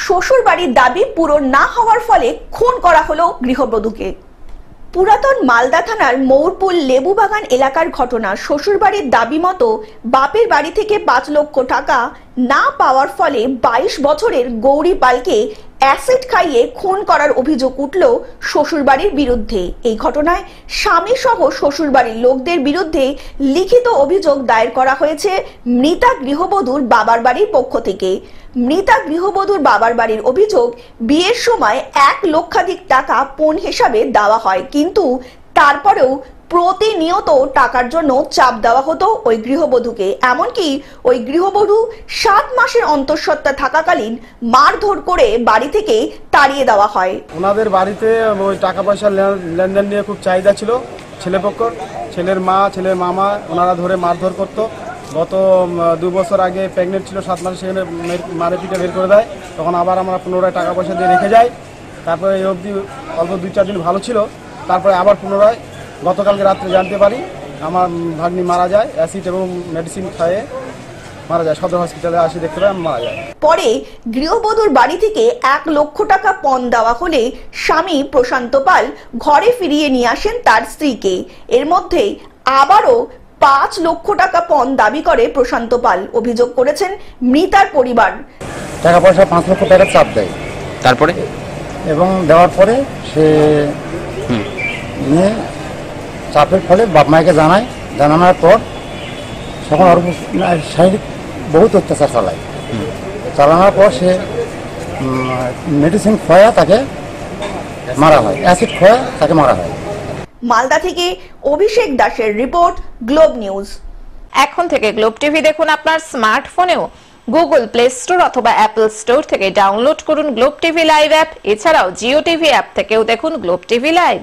শ্বশুর বাড়ির দাবি পূরণ না হওয়ার ফলে খুন করা হলো গৃহবধূকে। পুরাতন মালদা থানার মৌরপুল লেবুবাগান এলাকার ঘটনা। শ্বশুরবাড়ির দাবি মতো বাপের বাড়ি থেকে 5 লক্ষ টাকা না পাওয়ার ফলে 22 বছরের গৌরী পালকে অ্যাসিড খাইয়ে খুন করার অভিযোগ উঠল শ্বশুরবাড়ির বিরুদ্ধে। এই ঘটনায় স্বামী সহ শ্বশুরবাড়ির লোকদের বিরুদ্ধে লিখিত অভিযোগ দায়ের করা হয়েছে মৃতা গৃহবধূর বাবার বাড়ির পক্ষ থেকে। মৃতা গৃহবধূর বাবার বাড়ির অভিযোগ, বিয়ের সময় 1 লক্ষাধিক টাকা পণ হিসাবে দেওয়া হয়, কিন্তু তারপরেও প্রতিনিয়ত টাকার জন্য চাপ দেওয়া হতো ওই গৃহবধূকে। এমনকি ওই গৃহবধূ 7 মাসের অন্তঃসত্ত্বা থাকাকালীন মারধর করে বাড়ি থেকে তাড়িয়ে দেওয়া হয়। ওনাদের বাড়িতে ওই টাকা পয়সার লেনদেন নিয়ে খুব চাহিদা ছিল ছেলেপক্ষ, ছেলের মা, ছেলের মামা ওনারা ধরে মারধর করতো। গত 2 বছর আগে প্রেগনেন্ট ছিল, 7 মাসে সেখানে মারে পিঠে বের করে দেয়। তখন আবার আমরা পুনরায় টাকা পয়সা দিয়ে রেখে যাই। তারপরে এই অবধি অল্প 2-4 দিন ভালো ছিল, তারপরে আবার পুনরায় গতকালকে রাত্রে জানতে পারি আমার ভাগ্নি মারা যায়, অ্যাসিড এবং মেডিসিন খাইয়ে মারা যায়। সদর হসপিটালে আসি দেখতে পাই মারা যায়। পরে গৃহবধূর বাড়ি থেকে 1 লক্ষ টাকা পণ দেওয়া হলে স্বামী প্রশান্ত পাল ঘরে ফিরিয়ে নিয়ে আসেন তার স্ত্রীকে। এর মধ্যেই আবারও 5 লক্ষ টাকা পণ দাবি করে প্রশান্ত পাল। অভিযোগ করেছেন মৃতার পরিবার। টাকা পয়সা 5 লক্ষ টাকা চাপ দেয়, তারপরে এবং দেওয়ার পরে সে নিয়ে চাপের ফলে বাপ মাকে জানায়। জানানোর পর তখন ওর শারীরিক বহুত অত্যাচার চালায়। চালানোর পর সে মেডিসিন খোয়া তাকে মারা হয়, অ্যাসিড খোয়া তাকে মারা হয়। মালদা থেকে অভিষেক দাসের রিপোর্ট, গ্লোব নিউজ। এখন থেকে গ্লোব টিভি দেখুন আপনার স্মার্টফোনেও। গুগল প্লে স্টোর অথবা অ্যাপল স্টোর থেকে ডাউনলোড করুন গ্লোব টিভি লাইভ অ্যাপ। এছাড়াও জিও টিভি অ্যাপ থেকেও দেখুন গ্লোব টিভি লাইভ।